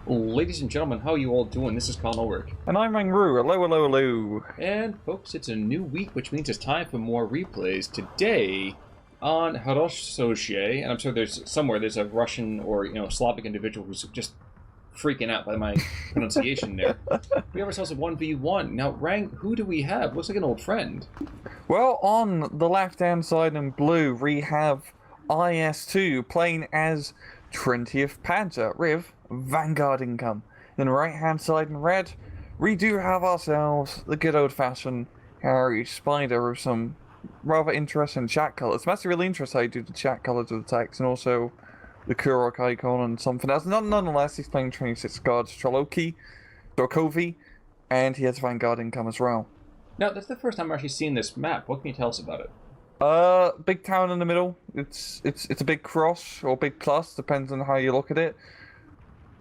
Ladies and gentlemen, how are you all doing? This is Colin Ulrich. And I'm Rangru. Hello, hello, hello. And folks, it's a new week, which means it's time for more replays. Today, on Haroshaje, and I'm sure there's a Russian or Slavic individual who's just freaking out by my pronunciation there. We have ourselves a 1v1. Now, Rang, who do we have? Looks like an old friend. Well, on the left-hand side in blue, we have IS-2 playing as 20th Panzer with Vanguard income. Then right-hand side in red, we do have ourselves the good old-fashioned Harry Spider with some rather interesting chat colours. It's actually really interesting how you do the chat colours of the text, and also the Kurok icon and something else. Nonetheless, he's playing 26 Guards Strelkovy, and he has Vanguard income as well. Now, that's the first time I've actually seen this map. What can you tell us about it? Big town in the middle. It's a big cross or big plus, depends on how you look at it.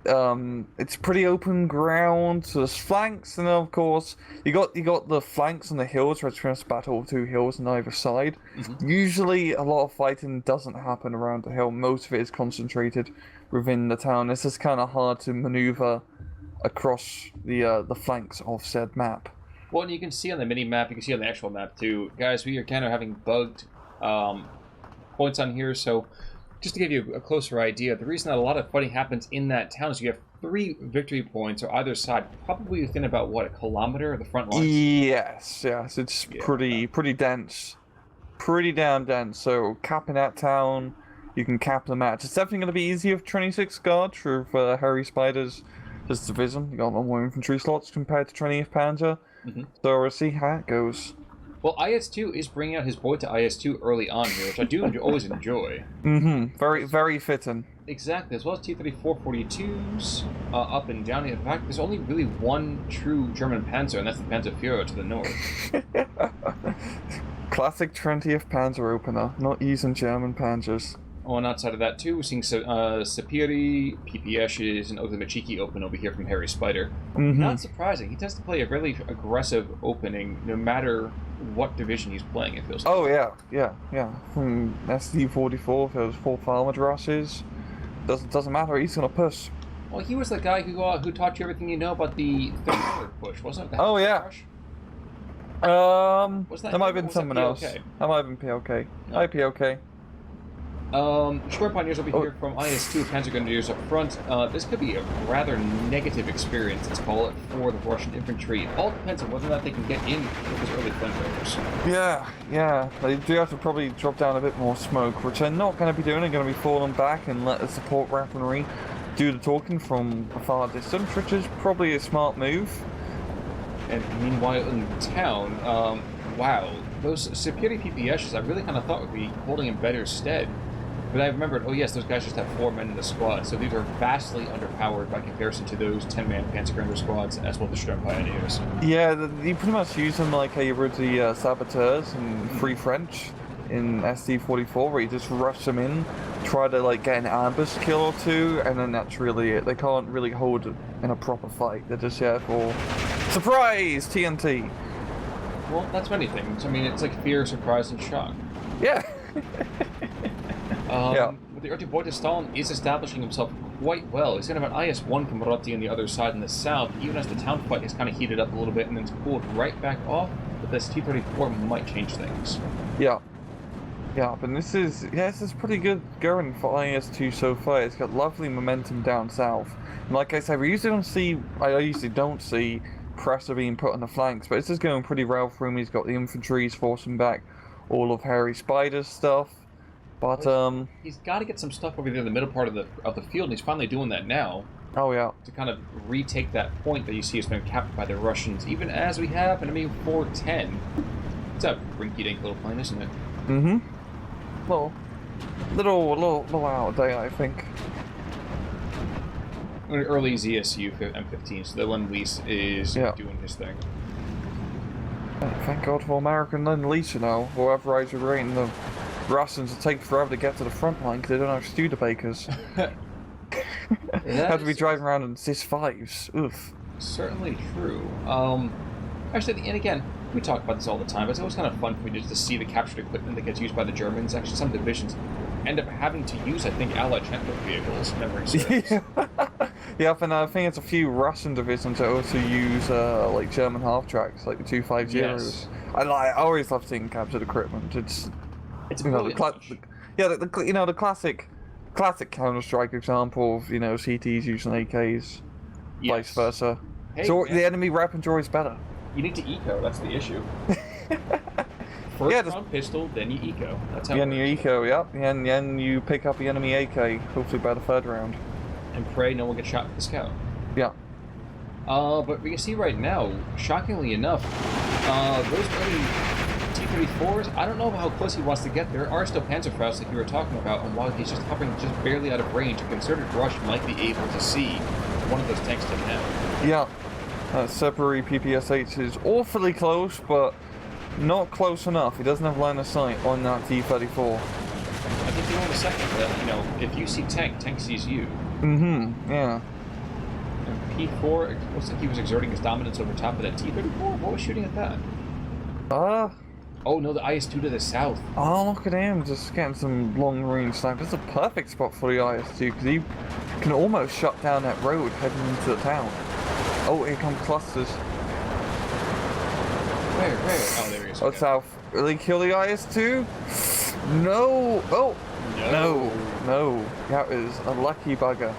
It's pretty open ground, so there's flanks, and then of course you got the flanks on the hills, where it's pretty much battle of two hills on either side. Usually a lot of fighting doesn't happen around the hill. Most of it is concentrated within the town. It's just kind of hard to maneuver across the flanks of said map. Well, and you can see on the mini-map, you can see on the actual map too. Guys, we are kind of having bugged points on here, so just to give you a closer idea, the reason that a lot of fighting happens in that town is you have 3 victory points on either side, probably within about, what, a kilometer of the front lines? Yes, it's pretty dense. Pretty damn dense, so capping that town, you can cap the match. It's definitely going to be easier for 26 Guard, for Harry Spider's this division. You got a lot more infantry slots compared to 20th Panzer. So we'll see how it goes. Well, IS-2 is bringing out his boy to IS-2 early on here, which I do always enjoy. Very, very fitting. Exactly, as well as T-34-42s up and down. In fact, there's only really one true German Panzer, and that's the Panzerführer to the north. Classic 20th Panzer opener, not using German Panzers. Oh, and outside of that too, we're seeing Sapiri, PPS's, and Wlochaty open over here from Harry Spider. Not surprising. He tends to play a really aggressive opening, no matter what division he's playing, it feels like. Oh, yeah. From SD-44, if it was 4 armored rushes, doesn't matter, he's gonna push. Well, he was the guy who taught you everything you know about the third push, wasn't it? Oh, yeah. Rush? That might have been someone else. That might have been PLK. No. Hi, PLK. Short Pioneers over here from IS-2 Panzer Grenadiers up front. This could be a rather negative experience, let's call it, for the Russian infantry. It all depends on whether or not they can get in with those early flankers. Yeah. They do have to probably drop down a bit more smoke, which they're not going to be doing. They're going to be falling back and let the support weaponry do the talking from a far distance, which is probably a smart move. And meanwhile in town, wow, those Sapiri PPSs I really kind of thought would be holding in better stead. But I remembered, oh yes, those guys just have 4 men in the squad, so these are vastly underpowered by comparison to those 10-man Panzer Grenadier squads, as well as the Stern Pioneers. Yeah, you pretty much use them like how you would the Saboteurs in Free French in SD-44, where you just rush them in, try to get an ambush kill or 2, and then that's really it. They can't really hold it in a proper fight. They're just here for surprise TNT. Well, that's many things. I mean, it's like fear, surprise, and shock. Yeah. But the Erty Boy Stalin is establishing himself quite well. He's going to have an IS-1 Komroti on the other side in the south, even as the town fight has kind of heated up a little bit and then it's cooled right back off. But this T-34 might change things. Yeah, but this is pretty good going for IS-2 so far. It's got lovely momentum down south. And like I said, I usually don't see pressure being put on the flanks, but it's just going pretty well for him. He's got the infantry, he's forcing back all of Harry Spider's stuff. But he's got to get some stuff over there in the middle part of the field, and he's finally doing that now. Oh yeah. To kind of retake that point that you see has been captured by the Russians, even as we have enemy 410. It's a rinky-dink little plane, isn't it? Little out of date, I think. An early ZSU M15, so the Lend-Lease is doing his thing. Thank God for American Lend-Lease, or otherwise you're rating the Russians will take forever to get to the front line because they don't have Studebakers. Have to be driving around in CIS-5s. Oof. Certainly true. Actually, and again, we talk about this all the time, but it's always kind of fun for me just to see the captured equipment that gets used by the Germans. Actually, some divisions end up having to use, I think, Allied transport vehicles, if memory serves. Yep, and I think it's a few Russian divisions that also use like German half tracks, like the 250s. Yes. I always love seeing captured equipment. It's It's you know brilliant. the classic Counter-Strike example of CTs using AKs, vice versa. Hey, So yeah. the enemy weapon draw is better. You need to eco, that's the issue. First round pistol, then you eco. That's how it Then you works. eco, yep, and then you pick up the enemy AK, hopefully by the third round. And pray no one gets shot with the scout. Yeah. But we can see right now, shockingly enough, those early T-34s, I don't know how close he wants to get. There are still Panzerfausts like you were talking about, and while he's just hovering just barely out of range, a concerted rush might be able to see one of those tanks take him out. Yeah. Separi PPSH is awfully close, but not close enough. He doesn't have line of sight on that T-34. I think you know in a second that, if you see tank sees you. Mm-hmm, yeah. And P4, it looks like he was exerting his dominance over top of that T-34. What was shooting at that? Oh no, the IS-2 to the south. Oh, look at him, just getting some long-range snipe. This is a perfect spot for the IS-2, because he can almost shut down that road heading into the town. Oh, here come clusters. Where? Oh, there he is. Oh, Okay. south. Will he kill the IS-2? No! Oh! No. That is a lucky bugger.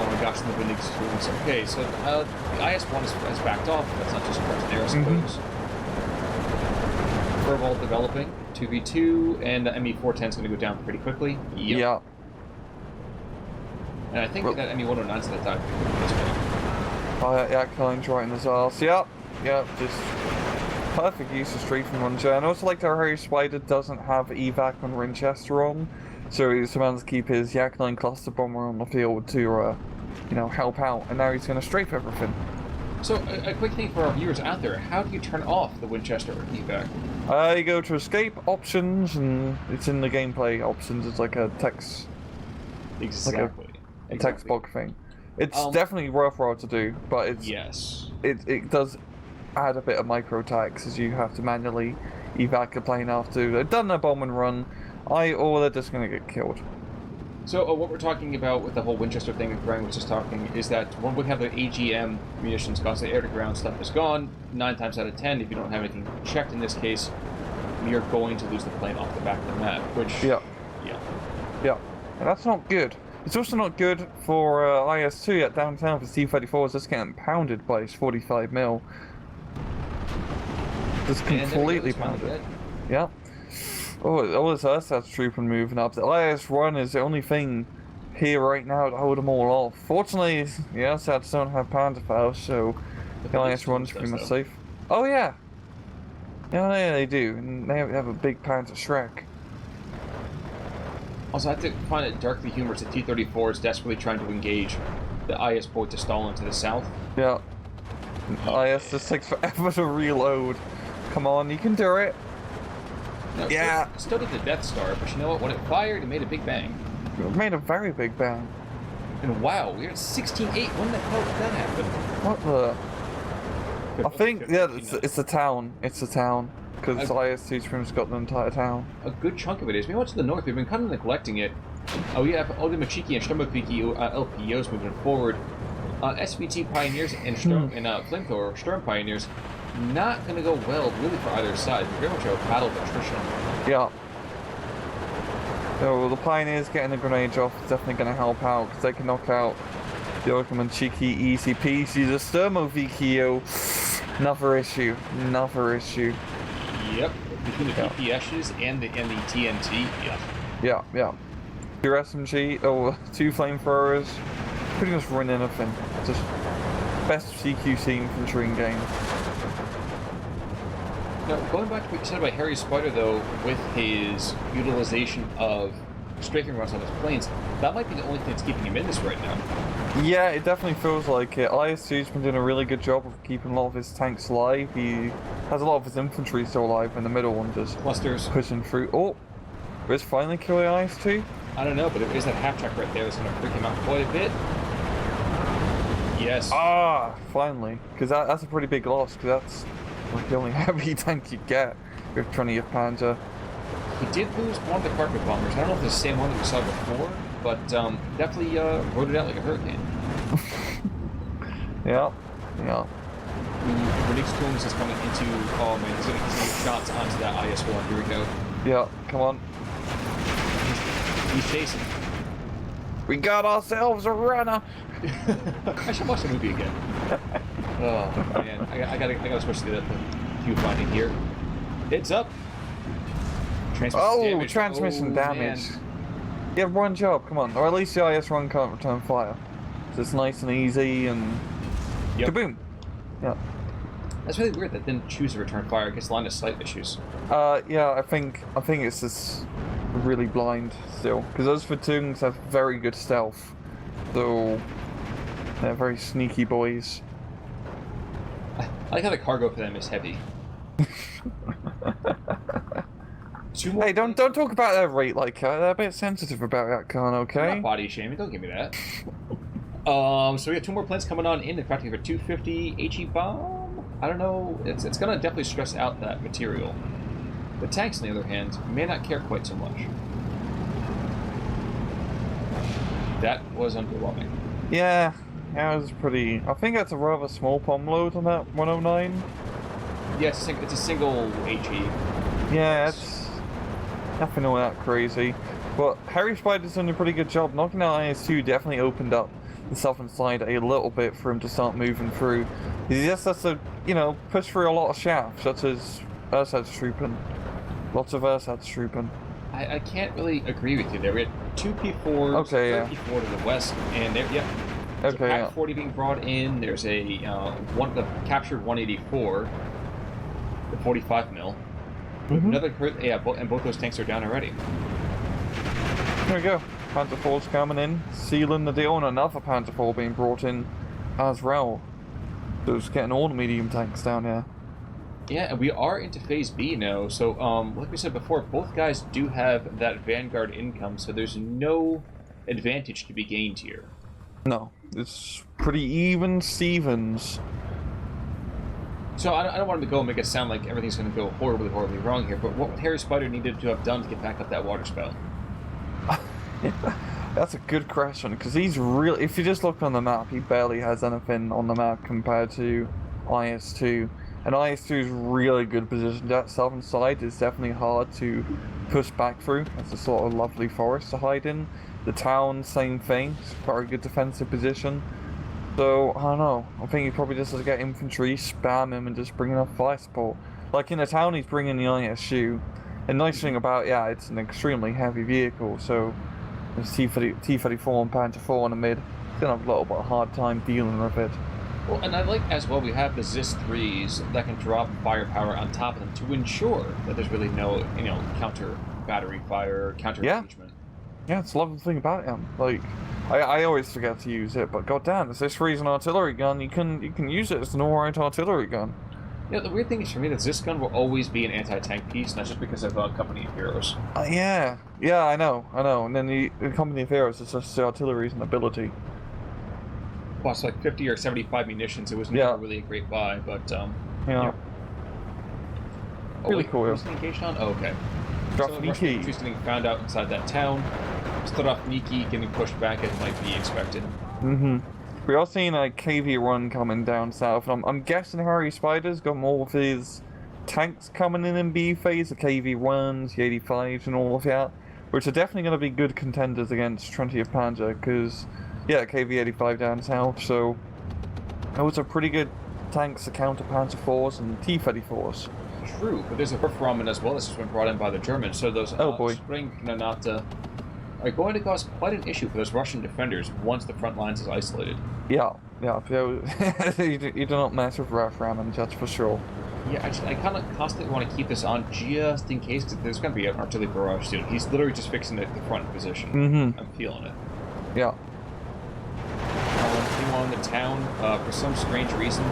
Oh my gosh, the Windigs is doing this. Okay, so the IS-1 has backed off. That's not just across there, I suppose. Furball developing. 2v2, and the ME-410 is going to go down pretty quickly. Yep. Yeah. And I think that ME-109 is going to die pretty quickly as well. Yeah, Killian's right in his arse. Yep, just perfect use of strafing Winchester. And I also like that Harry Spider doesn't have evac on Winchester on, so he's managed to keep his Yak-9 cluster bomber on the field to, help out. And now he's going to strafe everything. So, a quick thing for our viewers out there: how do you turn off the Winchester evac? You go to escape options, and it's in the gameplay options. It's like a text, Exactly. a text box thing. It's definitely worthwhile to do, but it does add a bit of micro tax as you have to manually evac a plane after they've done their bomb and run, or they're just going to get killed. So what we're talking about with the whole Winchester thing that Brian was just talking is that when we have the AGM munitions cost, the air-to-ground stuff is gone. 9 times out of 10, if you don't have anything checked in this case, you're going to lose the plane off the back of the map, which... Yeah. And that's not good. It's also not good for IS-2 at downtown for T-34s just getting pounded by his 45mm. Just completely pounded. Yeah. Oh, this Ersatz trooping moving up. The IS-1 is the only thing here right now to hold them all off. Fortunately, the Ersatz don't have Panzerfaust, so the IS-1's pretty much safe. Oh yeah! Yeah, they do. And they have a big Panzer Shrek. Also, I have to find it darkly humorous that T-34 is desperately trying to engage the IS boat to stall into the south. Yeah. IS just takes forever to reload. Come on, you can do it. No, Yeah. Still did the Death Star, but you know what? When it fired, it made a big bang. It made a very big bang. And wow, we're at 16-8. When the hell did that happen? What the? I think, it's a town. It's a town. Because IS-2's pretty much got the entire town. A good chunk of it is. Meanwhile, to the north, we've been kind of neglecting it. We have Olimachiki and Sturmoviki LPOs moving forward. SVT Pioneers and Flamethrower Sturm Pioneers not going to go well, really, for either side. Very much a battle of attrition. Yeah. So the Pioneers getting the grenade off is definitely going to help out, because they can knock out the Olimachiki easy peasy. The Sturmoviki, another issue. Yep, between the PPS's and the TNT, Yeah. 2 SMG, 2 flamethrowers, pretty much run anything. Just best CQC infantry in game. Now, going back to what you said about Harry Spider, though, with his utilization of strafing rounds on his planes, that might be the only thing that's keeping him in this right now. Yeah, it definitely feels like it. IS-2's been doing a really good job of keeping a lot of his tanks alive. He has a lot of his infantry still alive in the middle and just Clusters. pushing through. Oh, Riz finally kill the IS-2? I don't know, but there is that half track right there that's going to freak him out quite a bit. Yes. Ah, finally. Because that's a pretty big loss, because that's like the only heavy tank you get with 20th Panzer. He did lose one of the carpet bombers. I don't know if it's the same one that we saw before, but definitely rode it out like a hurricane. Yeah. Renix Coombs is coming into... Oh man, he's going to get shots onto that IS-1. Here we go. Yeah, come on. He's chasing. We got ourselves a runner! I should watch the movie again. Oh man, I gotta switch to the Q finding here. It's up. Transmission damage. You have one job, come on. Or at least the IS-1 can't return fire. So it's nice and easy and... Yep. Kaboom! Yeah. That's really weird that didn't choose to return fire. I guess line of sight issues. Yeah, I think it's just really blind still. Because those Fatungs have very good stealth. So they're very sneaky boys. I like how the cargo for them is heavy. Hey, don't talk about their rate like that. They're a bit sensitive about that, Khan, okay? Not body shaming, don't give me that. So we have 2 more planes coming on in. They're crafting for 250 HE bomb. I don't know. It's gonna definitely stress out that material. The tanks, on the other hand, may not care quite so much. That was underwhelming. Yeah, that was pretty... I think that's a rather small bomb load on that 109. Yeah, it's a single HE. Yeah, it's nothing all that crazy. But Harry Spider's done a pretty good job. Knocking out IS-2 definitely opened up the southern side a little bit for him to start moving through. He just has to, push through a lot of shafts, such as Ersatz-Truppen. Lots of Ersatz-Truppen. I can't really agree with you there. We had 2 P4s, P4 to the west, and there, there's a Pac 40 being brought in. There's a the captured 184, the 45 mil. Another, and both those tanks are down already. Here we go. Panzer IV's coming in, sealing the deal, and another Panzer IV being brought in as well. So it's getting all the medium tanks down here. Yeah, and we are into Phase B now, so like we said before, both guys do have that Vanguard income, so there's no advantage to be gained here. No, it's pretty even Stevens. So I don't want to go and make it sound like everything's going to go horribly, horribly wrong here, but what would Harry Spider needed to have done to get back up that water spout? That's a good question, because he's really... If you just look on the map, he barely has anything on the map compared to IS-2. And IS-2 is really good position. That southern side is definitely hard to push back through. It's a sort of lovely forest to hide in. The town, same thing. It's a very good defensive position. So, I don't know. I think he probably just has to get infantry, spam him, and just bring enough fire support. Like in the town, he's bringing the IS-2. And nice thing about, it's an extremely heavy vehicle, so there's T-34 and Panzer IV in the mid. He's going to have a little bit of a hard time dealing with it. Well, and I like as well, we have the ZIS-3s that can drop firepower on top of them to ensure that there's really no, counter battery fire, counter engagement. Yeah, it's a lovely thing about him. Like, I always forget to use it, but goddamn, if ZIS-3's an artillery gun, you can use it as an alright artillery gun. Yeah, the weird thing is for me that this gun will always be an anti-tank piece, not just because of Company of Heroes. Yeah, I know. And then the Company of Heroes is just the artillery's an ability. Plus, like 50 or 75 munitions, it was never really a great buy, but really cool. Who's engaged on? Oh, okay. Strafniki. She's getting found out inside that town. Strafniki getting pushed back as might be expected. We are seeing a KV-1 coming down south, and I'm guessing Harry Spider's got more of his tanks coming in B phase, the KV-1s, the 85s, and all of that, which are definitely going to be good contenders against 20th Panzer, because, KV-85 down south, so those are pretty good tanks to counter Panzer IVs and T-34s. True, but there's a Rahmen as well. This has been brought in by the Germans, so those spring Granate are going to cause quite an issue for those Russian defenders once the front lines is isolated. Yeah, you do not mess with Rahmen, that's for sure. Yeah, I kind of constantly want to keep this on just in case, because there's going to be an artillery barrage soon. He's literally just fixing the front position. I'm feeling it. Yeah. Anyone in the town, for some strange reason,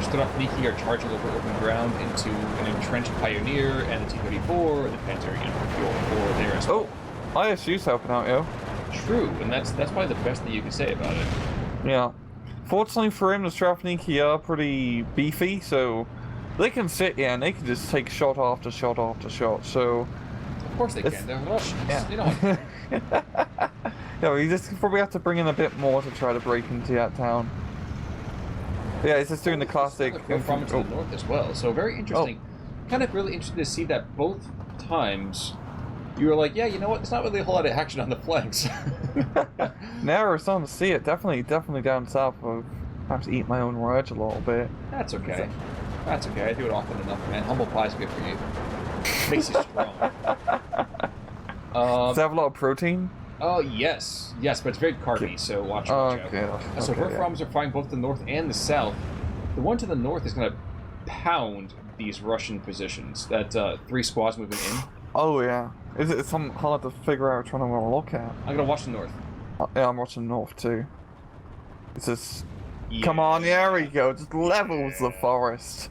Strafniki are charging over open ground into an entrenched Pioneer and the T-34, the Panzer, for there as well. IS-2's helping out, yo. True, and that's probably the best thing you can say about it. Yeah. Fortunately for him, the Strafniki are pretty beefy, so they can sit and they can just take shot after shot after shot. So course they can. They're Russians. Yeah. You know. Yeah, we just probably have to bring in a bit more to try to break into that town. Yeah, it's just doing the classic. From to the north as well. So very interesting. Kind of really interesting to see that both times you were like, yeah, you know what? There's not really a whole lot of action on the flanks. Now we're starting to see it. Definitely down south. I have to eat my own words a little bit. That's okay. That's okay. I do it often enough, man. Humble pie's good for you. Makes you strong. Does it have a lot of protein? Oh, yes. Yes, but it's very carby, so watch out. So Verfroms are fighting both the north and the south. The one to the north is going to pound these Russian positions. That 3 squads moving in. Oh, yeah. It's something hard to figure out which one I want to look at. I'm going to watch the north. Yeah, I'm watching the north, too. It's just... Yeah. Come on, there we go. Just levels the forest.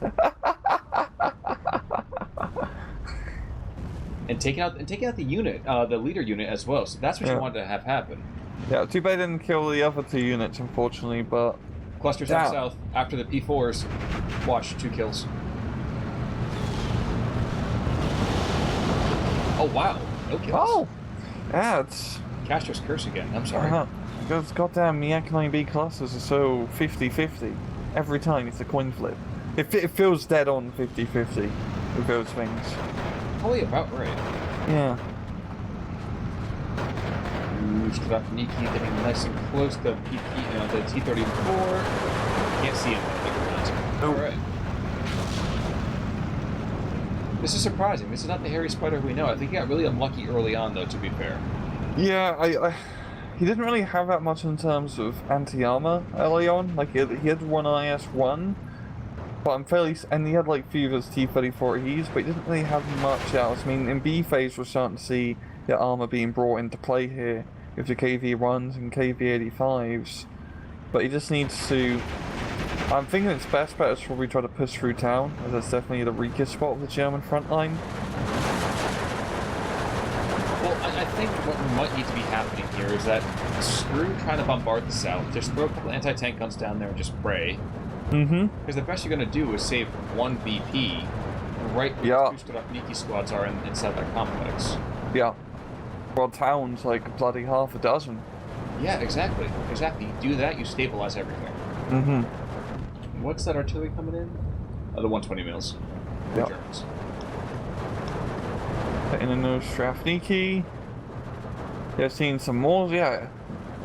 And taking out the unit, the leader unit as well. So that's what you wanted to have happen. Yeah, too bad I didn't kill the other 2 units, unfortunately, but... Clusters down south, after the P4s, watch, 2 kills. Oh, wow. No kills. Oh! Yeah, it's... Castro's curse again. I'm sorry. Those goddamn Yak-9B clusters are so 50-50. Every time it's a coin flip. It feels dead on 50-50 with those things. Probably about right. Yeah. Strelkovy getting nice and close to the T-34. Can't see him. Oh. Alright. This is surprising. This is not the hairy spider we know. I think he got really unlucky early on, though, to be fair. Yeah, he didn't really have that much in terms of anti-armor early on. Like, he had one IS-1, but I'm fairly... And he had, like, a few of his T-34Es, but he didn't really have much else. I mean, in B phase, we're starting to see the armor being brought into play here with the KV-1s and KV-85s. But he just needs to... I'm thinking its best bet is probably try to push through town, as that's definitely the weakest spot of the German front line. Well, I think what might need to be happening here is that screw trying to bombard the south. Just throw a couple anti-tank guns down there and just pray. Mm-hmm. Because the best you're going to do is save 1 BP right where the 2 Strelkovy squads are inside that complex. Yeah. Well, town's like bloody half a dozen. Yeah, exactly. Exactly. You do that, you stabilize everything. Mm-hmm. What's that artillery coming in? Oh, the 120 mils. The Germans. In a no Strelkovy. Yeah, seeing some more. Yeah,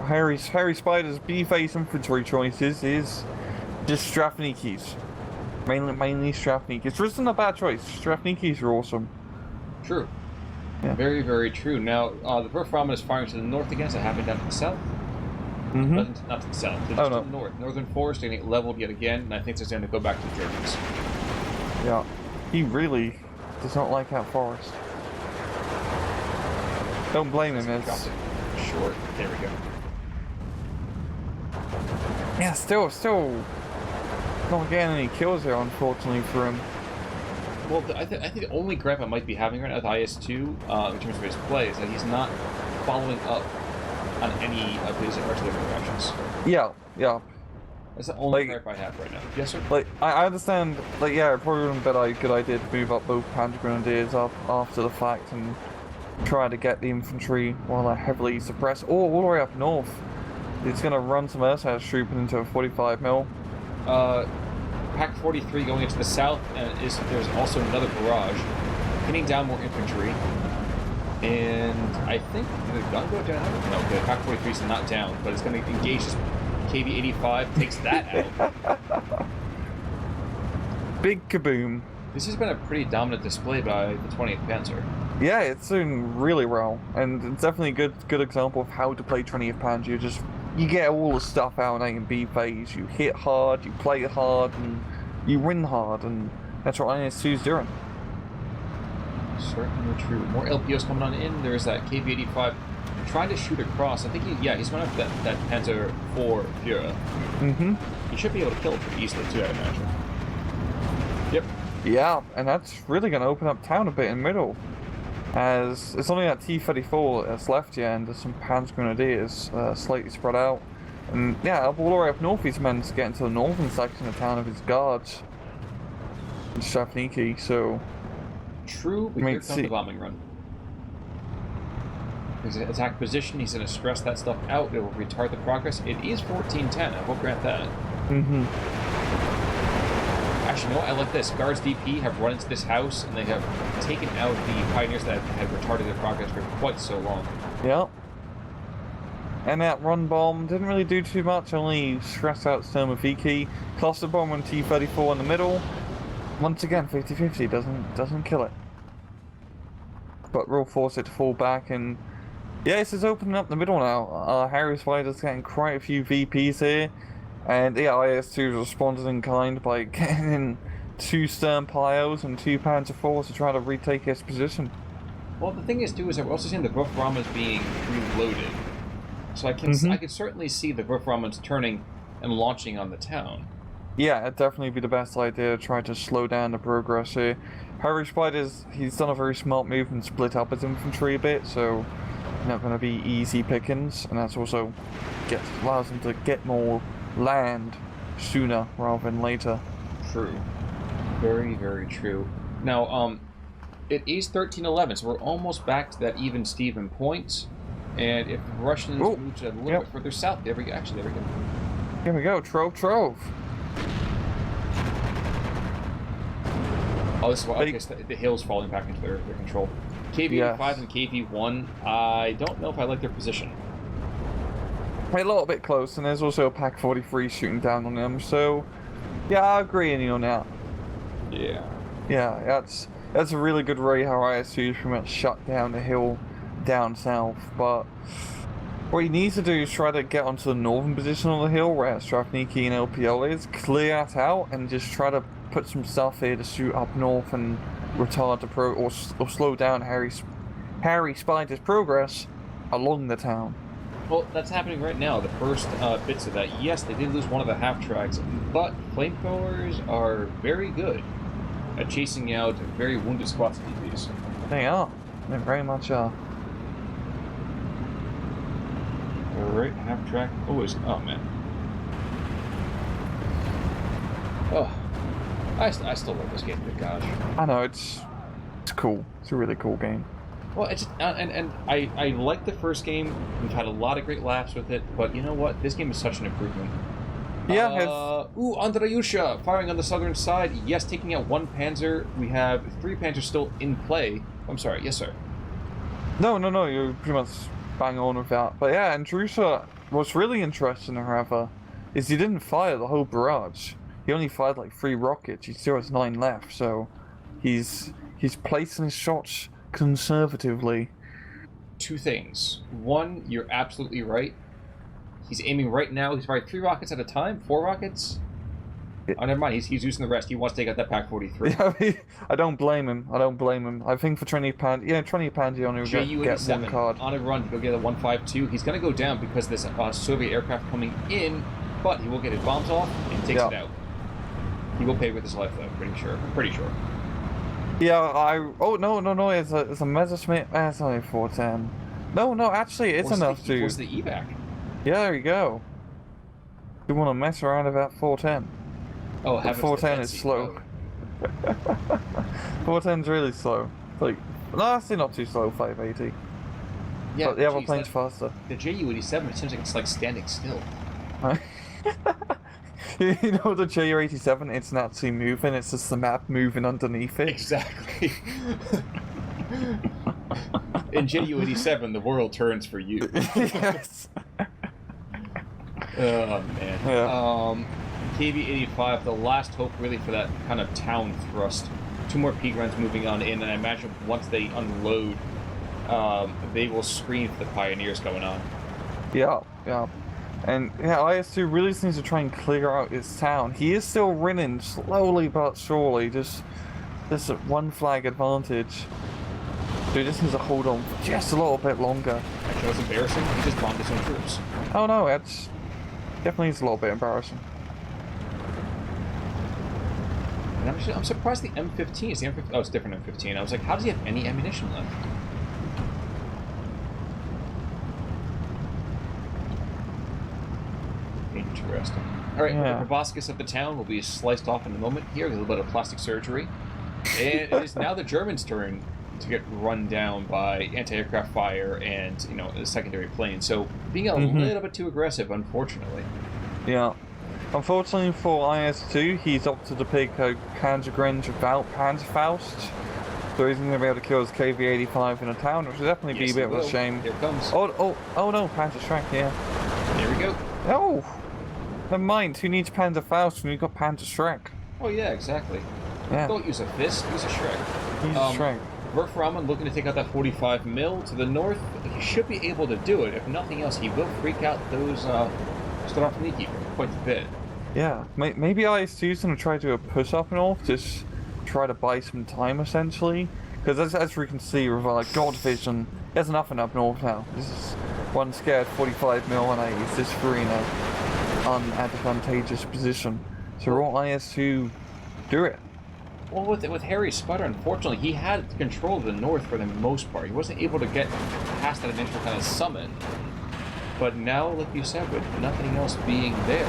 Harry Spider's B-face infantry choices is just Strelkovys. Mainly Strelkovys. Which isn't a bad choice. Strelkovys are awesome. True. Yeah. Very, very true. Now, the Verframen is firing to the north again, so happening down to the south. Mm-hmm. Not to the south, to the north. Northern Forest getting leveled yet again, and I think it's going to go back to the Germans. Yeah, he really does not like that forest. Don't blame him, it's... Short. There we go. Yeah, still not getting any kills there, unfortunately, for him. Well, I think the only gripe I might be having right now with IS-2, in terms of his play, is that he's not following up on any of his artillery actions. Yeah. That's the only gripe I have right now. Yes, sir? Like, I understand, like, yeah, it probably wouldn't be a good idea to move up both Panzer Grenadiers up after the fact and try to get the infantry while they're heavily suppressed, or all the way up north. It's going to run some airsails trooping into a 45mm. Pack 43 going into the south, and there's also another barrage, pinning down more infantry. And I think, did the gun go down? No, the Pack 43 is not down, but it's going to engage this KV-85, takes that out. Big kaboom. This has been a pretty dominant display by the 20th Panzer. Yeah, it's doing really well, and it's definitely a good example of how to play 20th Panzer. You get all the stuff out in A and B phase, you hit hard, you play hard, and you win hard, and that's what IS-2's doing. Certainly true. More LPOs coming on in. There's that KV-85 trying to shoot across. I think he's going after that Panzer IV Führer. Mm-hmm. He should be able to kill it pretty easily too, I imagine. Yep. Yeah, and that's really going to open up town a bit in middle. As it's only that T-34 that's left here, and there's some Panzer Grenadiers slightly spread out. And yeah, all the way up north, he's meant to get into the northern section of town of his guards. In Strelkovy, so... True, but here comes the bombing run. his attack position. He's going to stress that stuff out. It will retard the progress. It is 14-10. I will grant that. Mm-hmm. Actually, you know what? I like this. Guards DP have run into this house, and they have taken out the pioneers that had retarded their progress for quite so long. Yep. And that run bomb didn't really do too much, only stressed out Sturmoviki. Cluster bomb and T-34 in the middle. Once again, 50-50 doesn't kill it. But will force it to fall back, and yeah, this is opening up the middle now. Harry Spider's getting quite a few VPs here. And yeah, IS-2 responded in kind by getting in 2 Stern Pios and 2 Panzer IVs to try to retake his position. Well, the thing is, too, is that we're also seeing the Wolframens being reloaded. So I can certainly see the Wolframens turning and launching on the town. Yeah, it'd definitely be the best idea to try to slow down the progress here. Harry he's done a very smart move and split up his infantry a bit, so not going to be easy pickings, and that's also allows him to get more land sooner rather than later. True. Very, very true. Now, it is 13-11, so we're almost back to that even Steven point. And if the Russians move a little bit further south, there we go. Actually, there we go. Here we go, Trove. Oh, this is why the hill's falling back into their control. KV-5 and KV-1, I don't know if I like their position. A little bit close, and there's also a Pak-43 shooting down on them, so yeah, I agree on that. Yeah. Yeah, that's a really good way how IS-2 pretty much shut down the hill down south, but what he needs to do is try to get onto the northern position of the hill where Stravniki and LPL is, clear that out, and just try to put some stuff here to shoot up north and retard the or slow down Harry Spider's progress along the town. Well, that's happening right now. The first bits of that. Yes, they did lose one of the half tracks, but flamethrowers are very good at chasing out very wounded squats of DPs. They are. They very much are. Alright, half track. Oh man. Oh, I still love this game. Gosh. I know it's cool. It's a really cool game. Well, it's and I like the first game. We've had a lot of great laughs with it, but you know what? This game is such an improvement. Yeah. Andreyusha firing on the southern side. Yes, taking out 1 Panzer. We have 3 Panzers still in play. I'm sorry. Yes, sir. No. You're pretty much bang on with that. But yeah, Andreyusha, what's really interesting, however, is he didn't fire the whole barrage. He only fired like 3 rockets. He still has 9 left, so he's placing his shots conservatively. 2 things. 1, you're absolutely right. He's aiming right now. He's firing 3 rockets at a time? 4 rockets? Oh, never mind. He's using the rest. He wants to take out that Pak-43. Yeah, I don't blame him. I think for 20th Panzer, yeah, 20th Panzer only get 1 card. On a run to go get a 152. He's going to go down because there's a Soviet aircraft coming in, but he will get his bombs off and takes it out. He will pay with his life, though. I'm pretty sure. Yeah, oh no! It's a Messerschmitt. It's only 410. No, actually, it's enough to. What's the evac? Yeah, there you go. You want to mess around with that 410? Oh, the 410 is slow. 410's really slow. Like, no, actually not too slow. 580. Yeah, but the other plane's faster. The Ju-87, it seems like it's like standing still. You know the Ju-87, it's not actually moving, it's just the map moving underneath it. Exactly. In Ju-87, the world turns for you. Yes. Oh, man. Yeah. KV-85, the last hope really for that kind of town thrust. 2 more peak runs moving on in, and I imagine once they unload, they will screen for the pioneers going on. Yeah. And yeah, IS-2 really just needs to try and clear out his town. He is still winning slowly but surely, just 1 flag advantage. So he just needs to hold on for just a little bit longer. Actually, that's embarrassing. He just bombed his own troops. Oh no, that's definitely is a little bit embarrassing. And I'm surprised the M15 is the M15. Oh, it's different M15. I was like, how does he have any ammunition left? Interesting. Alright, the proboscis of the town will be sliced off in a moment here, a little bit of plastic surgery. And it is now the Germans' turn. to get run down by anti-aircraft fire and, the secondary plane. So being a little bit too aggressive, unfortunately. Yeah. Unfortunately for IS-2, he's opted to pick a Panzergrenze without Panzerfaust. So he's going to be able to kill his KV-85 in a town, which would definitely be a bit of a shame. Here it comes. Oh no, Panzer Shrek, yeah. There we go. Oh! Never mind, who needs Panzerfaust when you've got Panzer Shrek? Oh yeah, exactly. Yeah. Don't use a fist, use a Shrek. Use a Shrek. Verframan looking to take out that 45 mil to the north. He should be able to do it. If nothing else, he will freak out those Strelkovy quite a bit. Yeah, maybe IS-2's going to try to push up north, just try to buy some time, essentially. Because as we can see with God Vision, there's nothing up north now. This is one scared 45 mil and he's just free in an unadvantageous position. So will IS-2 do it? Well, with Harry Sputter, unfortunately, he had control of the north for the most part. He wasn't able to get past that initial kind of summit. But now, like you said, with nothing else being there,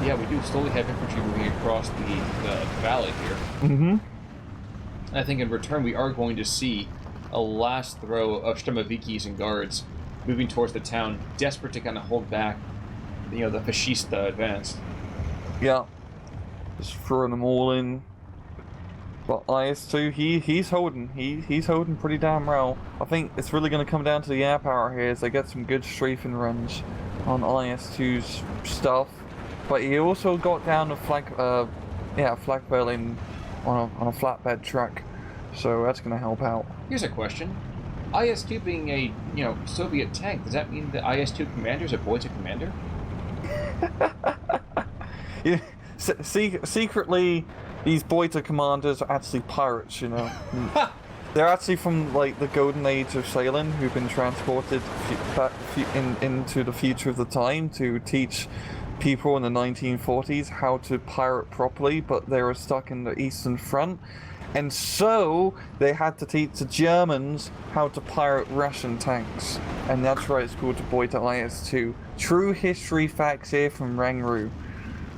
yeah, we do slowly have infantry moving across the valley here. Mm-hmm. And I think in return, we are going to see a last throw of Stromovikis and guards moving towards the town, desperate to kind of hold back, the Fascista advance. Yeah. Just throwing them all in. But IS-2, he's holding. He's holding pretty damn well. I think it's really going to come down to the air power here as they get some good strafing runs on IS-2's stuff. But he also got down a flak berlin on a flatbed truck, so that's going to help out. Here's a question: IS-2 being a Soviet tank, does that mean the IS-2 commander is a Boita commander? Yeah, secretly, these Boita commanders are actually pirates. They're actually from the golden age of sailing, who've been transported back into the future of the time to teach people in the 1940s how to pirate properly, but they were stuck in the Eastern Front, and so they had to teach the Germans how to pirate Russian tanks, and that's why it's called the Boita IS-2. True history facts here from Rangru.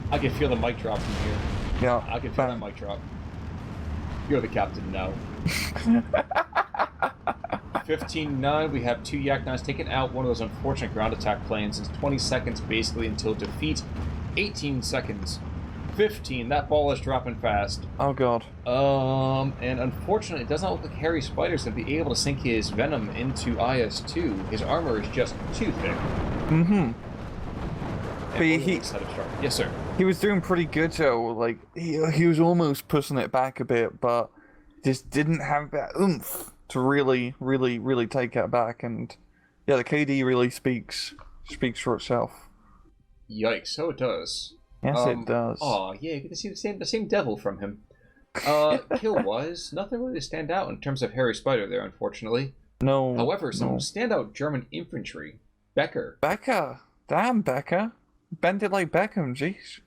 I can feel the mic drop from here. Yeah, I can feel that mic drop. You're the captain now. 15-9, we have 2 Yak-9s taken out, one of those unfortunate ground attack planes. It's 20 seconds basically until defeat. 18 seconds. 15, that ball is dropping fast. Oh god. And unfortunately, it does not look like Harry Spider's going to be able to sink his Venom into IS-2. His armor is just too thick. Mm-hmm. But yes, sir. He was doing pretty good, though. He was almost pushing it back a bit, but just didn't have that oomph to really take it back. And yeah, the KD really speaks for itself. Yikes! So it does. Yes, it does. Oh yeah, you get to see the same devil from him. Kill-wise, nothing really to stand out in terms of Harry Spider there, unfortunately. No. However, some standout German infantry. Becker. Damn, Becker. Bend it like Beckham, jeez.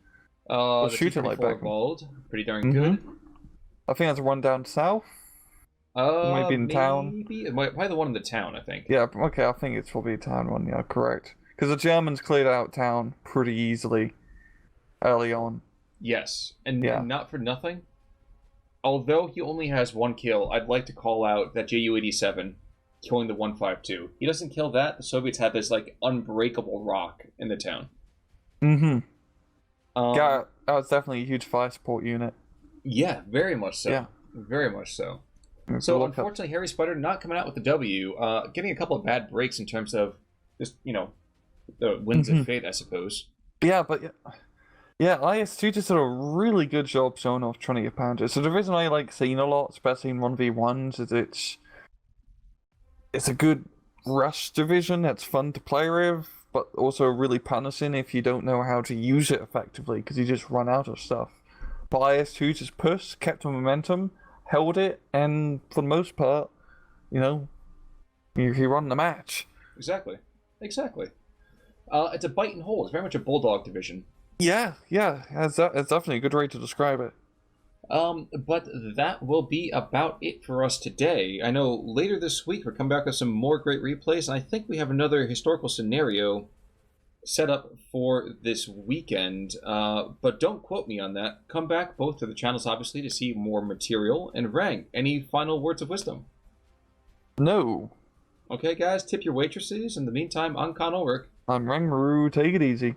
The shoot it like Beckham. Evolved. Pretty darn good. I think that's one down south. Maybe in town. Probably the one in the town, I think. Yeah, okay, I think it's probably a town one, yeah, correct. Because the Germans cleared out town pretty easily early on. Yes, and not for nothing. Although he only has 1 kill, I'd like to call out that Ju-87 killing the 152. He doesn't kill that, the Soviets have this, unbreakable rock in the town. Mm-hmm. Yeah, that was definitely a huge fire support unit. Yeah, very much so. Yeah. Very much so. So, unfortunately, Harry Spider not coming out with the W, getting a couple of bad breaks in terms of just, the winds of fate, I suppose. Yeah, but IS-2 just did a really good job showing off 20th Panzer. So the reason I like seeing a lot, especially in 1v1s, is it's a good rush division that's fun to play with, but also really punishing if you don't know how to use it effectively, because you just run out of stuff. But IS-2 just pushed, kept the momentum, held it, and for the most part, he won the match. Exactly. It's a bite and hold. It's very much a bulldog division. Yeah, it's definitely a good way to describe it. But that will be about it for us today. I know later this week we're coming back with some more great replays, and I think we have another historical scenario set up for this weekend. But don't quote me on that. Come back both to the channels, obviously, to see more material. And Rang, any final words of wisdom? No. Okay, guys, tip your waitresses. In the meantime, I'm Con Ulrich. I'm Rang Maru. Take it easy.